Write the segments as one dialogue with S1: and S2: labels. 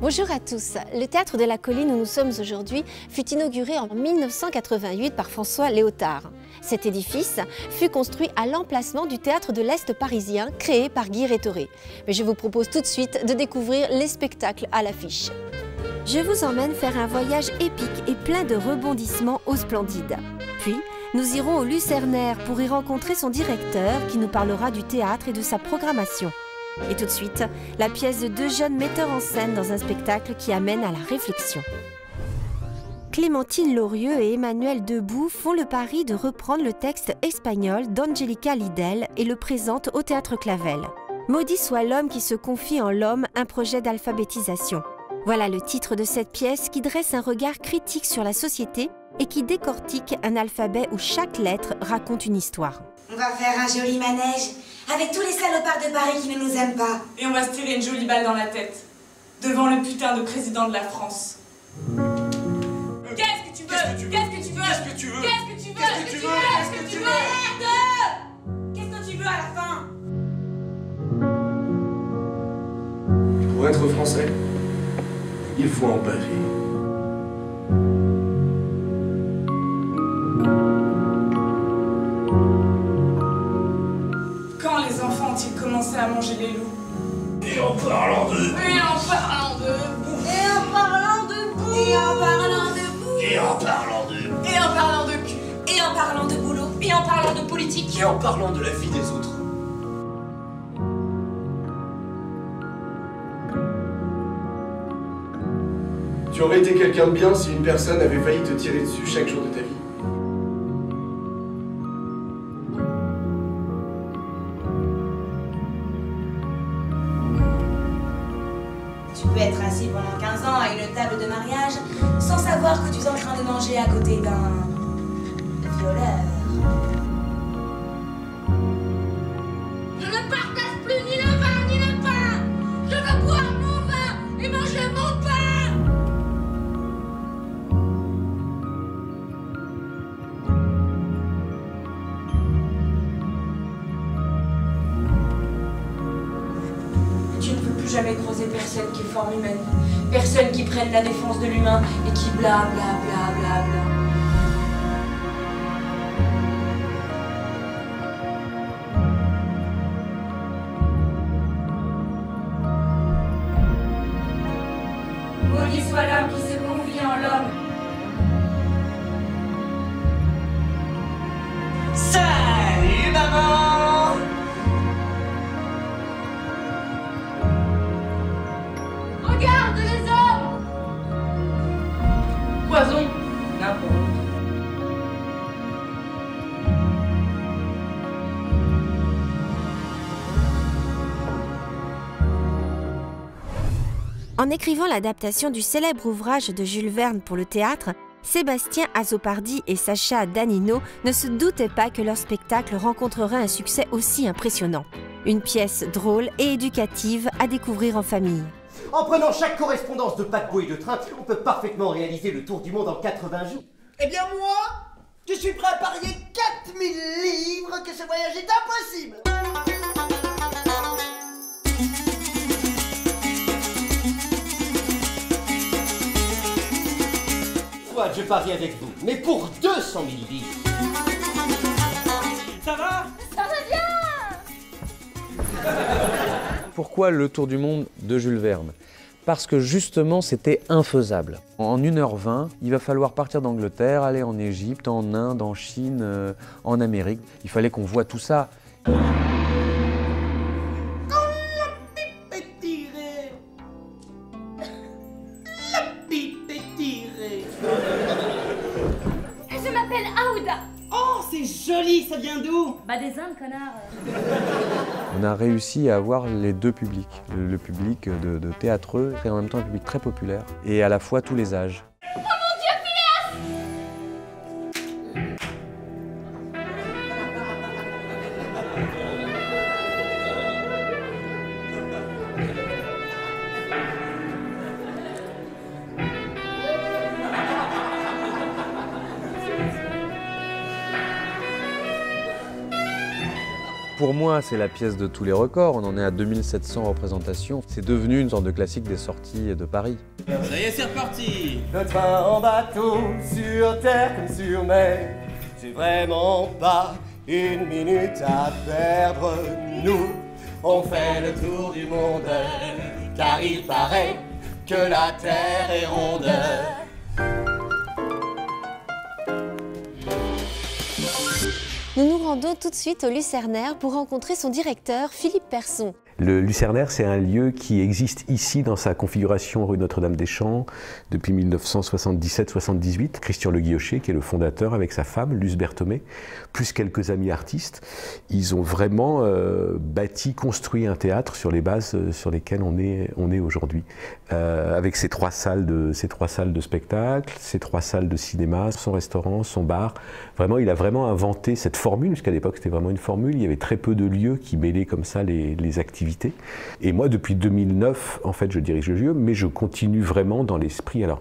S1: Bonjour à tous. Le Théâtre de la Colline où nous sommes aujourd'hui fut inauguré en 1988 par François Léotard. Cet édifice fut construit à l'emplacement du Théâtre de l'Est parisien créé par Guy Rétoré. Mais je vous propose tout de suite de découvrir les spectacles à l'affiche. Je vous emmène faire un voyage épique et plein de rebondissements au Splendide. Puis, nous irons au Lucernaire pour y rencontrer son directeur qui nous parlera du théâtre et de sa programmation. Et tout de suite, la pièce de deux jeunes metteurs en scène dans un spectacle qui amène à la réflexion. Clémentine Lorieux et Emmanuel Debout font le pari de reprendre le texte espagnol d'Angélica Lidl et le présentent au Théâtre Clavel. Maudit soit l'homme qui se confie en l'homme, un projet d'alphabétisation. Voilà le titre de cette pièce qui dresse un regard critique sur la société et qui décortique un alphabet où chaque lettre raconte une histoire.
S2: On va faire un joli manège avec tous les salopards de Paris qui ne nous aiment pas.
S3: Et on va se tirer une jolie balle dans la tête devant le putain de président de la France. Qu'est-ce que tu veux? Qu'est-ce que tu veux? Qu'est-ce que tu veux? Qu'est-ce que tu veux? Qu'est-ce que tu veux? Qu'est-ce que tu veux? Merde! Qu'est-ce que tu veux à la fin?
S4: Pour être français, il faut en parer.
S3: Quand les enfants ont-ils commencé à manger les loups?
S4: Et en parlant de...
S3: Et en parlant de bouffe.
S2: Et en parlant de boue. Et en parlant de boue.
S4: Et en parlant de...
S3: Et en parlant de cul.
S2: Et en parlant de boulot.
S3: Et en parlant de politique.
S4: Et en parlant de la vie des autres. Tu aurais été quelqu'un de bien si une personne avait failli te tirer dessus chaque jour de ta vie.
S2: Tu peux être assis pendant 15 ans à une table de mariage sans savoir que tu es en train de manger à côté d'un violeur.
S5: Je ne partage plus ni le vin ni le pain. Je veux boire mon vin et manger mon pain.
S3: Tu ne peux plus jamais croiser personne qui est forme humaine, personne qui prenne la défense de l'humain et qui bla bla bla bla bla. Maudit soit l'homme qui se confie en l'homme.
S2: Salut maman!
S5: Regarde les hommes.
S3: Poison, n'importe.
S1: En écrivant l'adaptation du célèbre ouvrage de Jules Verne pour le théâtre, Sébastien Azzopardi et Sacha Danino ne se doutaient pas que leur spectacle rencontrerait un succès aussi impressionnant. Une pièce drôle et éducative à découvrir en famille.
S6: En prenant chaque correspondance de paquebot et de train, on peut parfaitement réaliser le tour du monde en 80 jours.
S7: Eh bien moi, je suis prêt à parier 4000 livres que ce voyage est impossible.
S6: Soit je parie avec vous, mais pour 200 000 livres.
S7: Ça va?
S5: Ça va bien.
S8: Pourquoi le tour du monde de Jules Verne? Parce que justement c'était infaisable. En 1h20, il va falloir partir d'Angleterre, aller en Égypte, en Inde, en Chine, en Amérique. Il fallait qu'on voit tout ça.
S5: Je m'appelle Aouda.
S7: Oh, c'est joli, ça vient d'où?
S5: Bah des Indes, connard.
S8: On a réussi à avoir les deux publics. Le public de théâtreux et en même temps un public très populaire. Et à la fois tous les âges.
S5: Oh mon Dieu, Phileas!
S8: Pour moi, c'est la pièce de tous les records. On en est à 2700 représentations. C'est devenu une sorte de classique des sorties de Paris.
S3: Ça y est, c'est reparti.
S6: Le train en bateau, sur terre comme sur mer. J'ai vraiment pas une minute à perdre. Nous, on fait le tour du monde, car il paraît que la terre est ronde.
S1: Nous nous rendons tout de suite au Lucernaire pour rencontrer son directeur, Philippe Persson.
S9: Le Lucernaire, c'est un lieu qui existe ici dans sa configuration rue Notre-Dame-des-Champs depuis 1977-78. Christian Le Guillocher, qui est le fondateur, avec sa femme, Luce Berthomé, plus quelques amis artistes, ils ont vraiment construit un théâtre sur les bases sur lesquelles on est aujourd'hui. Avec ses trois salles de spectacle, ses 3 salles de cinéma, son restaurant, son bar. Vraiment, il a vraiment inventé cette formule, puisqu'à l'époque c'était vraiment une formule. Il y avait très peu de lieux qui mêlaient comme ça les activités. Et moi, depuis 2009, en fait, je dirige le lieu, mais je continue vraiment dans l'esprit. Alors,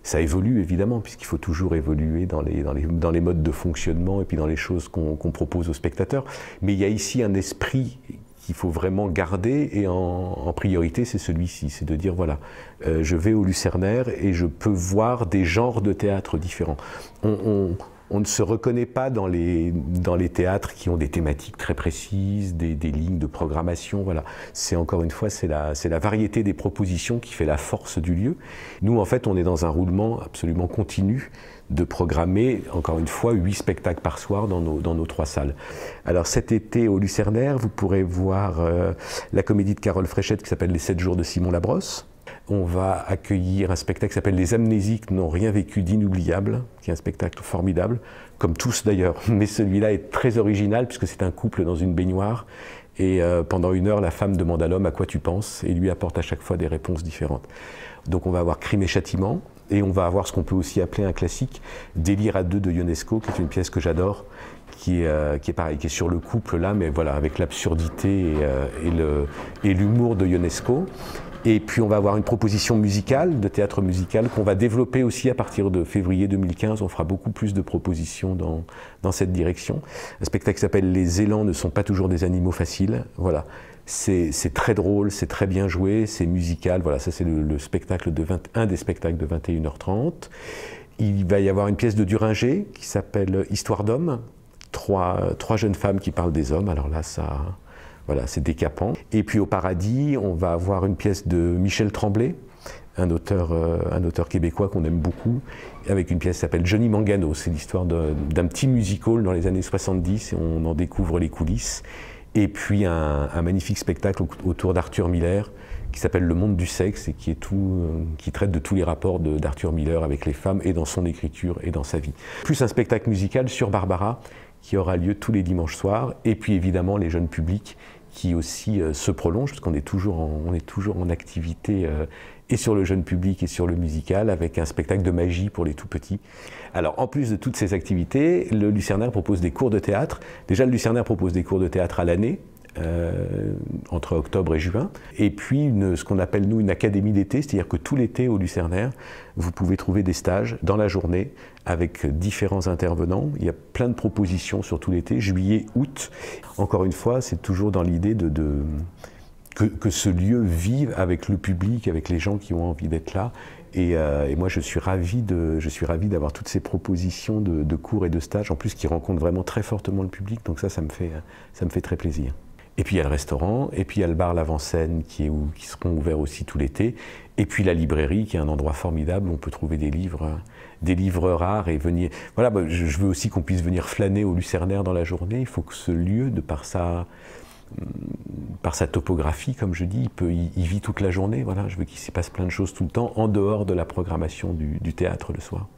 S9: ça évolue évidemment, puisqu'il faut toujours évoluer dans les modes de fonctionnement et puis dans les choses qu'on propose aux spectateurs. Mais il y a ici un esprit qu'il faut vraiment garder, et en priorité, c'est celui-ci, c'est de dire, voilà, je vais au Lucernaire et je peux voir des genres de théâtre différents. On ne se reconnaît pas dans les théâtres qui ont des thématiques très précises, des lignes de programmation. Voilà. C'est encore une fois, c'est la variété des propositions qui fait la force du lieu. Nous, en fait, on est dans un roulement absolument continu de programmer, encore une fois, 8 spectacles par soir dans nos 3 salles. Alors cet été, au Lucernaire, vous pourrez voir la comédie de Carole Fréchette qui s'appelle Les 7 jours de Simon Labrosse. On va accueillir un spectacle qui s'appelle Les Amnésiques n'ont rien vécu d'inoubliable, qui est un spectacle formidable, comme tous d'ailleurs, mais celui-là est très original puisque c'est un couple dans une baignoire et pendant 1 heure, la femme demande à l'homme à quoi tu penses et lui apporte à chaque fois des réponses différentes. Donc on va avoir Crime et Châtiment et on va avoir ce qu'on peut aussi appeler un classique, Délire à 2 de Ionesco, qui est une pièce que j'adore, qui est pareil, qui est sur le couple là, mais voilà, avec l'absurdité et l'humour de Ionesco. Et puis on va avoir une proposition musicale, de théâtre musical, qu'on va développer aussi à partir de février 2015. On fera beaucoup plus de propositions dans cette direction. Un spectacle qui s'appelle Les élans ne sont pas toujours des animaux faciles. Voilà. C'est très drôle, c'est très bien joué, c'est musical. Voilà, ça c'est un des spectacles de 21h30. Il va y avoir une pièce de Duringer qui s'appelle Histoire d'hommes. 3 jeunes femmes qui parlent des hommes. Alors là, voilà, c'est décapant. Et puis au Paradis, on va avoir une pièce de Michel Tremblay, un auteur québécois qu'on aime beaucoup, avec une pièce qui s'appelle Johnny Mangano. C'est l'histoire d'un petit musical dans les années 70 et on en découvre les coulisses. Et puis un magnifique spectacle autour d'Arthur Miller qui s'appelle Le monde du sexe et qui traite de tous les rapports d'Arthur Miller avec les femmes et dans son écriture et dans sa vie. Plus un spectacle musical sur Barbara qui aura lieu tous les dimanches soirs, et puis évidemment les jeunes publics qui aussi se prolongent, parce qu'on est toujours en activité et sur le jeune public et sur le musical, avec un spectacle de magie pour les tout petits. Alors en plus de toutes ces activités, le Lucernaire propose des cours de théâtre. Déjà le Lucernaire propose des cours de théâtre à l'année, entre octobre et juin, et puis ce qu'on appelle nous une académie d'été, c'est-à-dire que tout l'été au Lucernaire, vous pouvez trouver des stages dans la journée avec différents intervenants. Il y a plein de propositions sur tout l'été, juillet, août. Encore une fois, c'est toujours dans l'idée que ce lieu vive avec le public, avec les gens qui ont envie d'être là. Et moi, je suis ravi d'avoir toutes ces propositions de cours et de stages, en plus qui rencontrent vraiment très fortement le public. Donc ça me fait très plaisir. Et puis il y a le restaurant, et puis il y a le bar L'Avant-Scène qui seront ouverts aussi tout l'été. Et puis la librairie qui est un endroit formidable où on peut trouver des livres rares et venir. Voilà, je veux aussi qu'on puisse venir flâner au Lucernaire dans la journée. Il faut que ce lieu, par sa topographie, comme je dis, il vit toute la journée. Voilà, je veux qu'il s'y passe plein de choses tout le temps, en dehors de la programmation du théâtre le soir.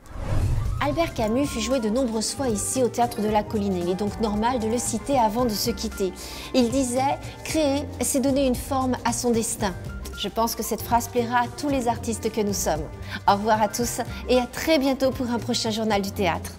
S1: Albert Camus fut joué de nombreuses fois ici au Théâtre de la Colline. Il est donc normal de le citer avant de se quitter. Il disait « Créer, c'est donner une forme à son destin ». Je pense que cette phrase plaira à tous les artistes que nous sommes. Au revoir à tous et à très bientôt pour un prochain journal du théâtre.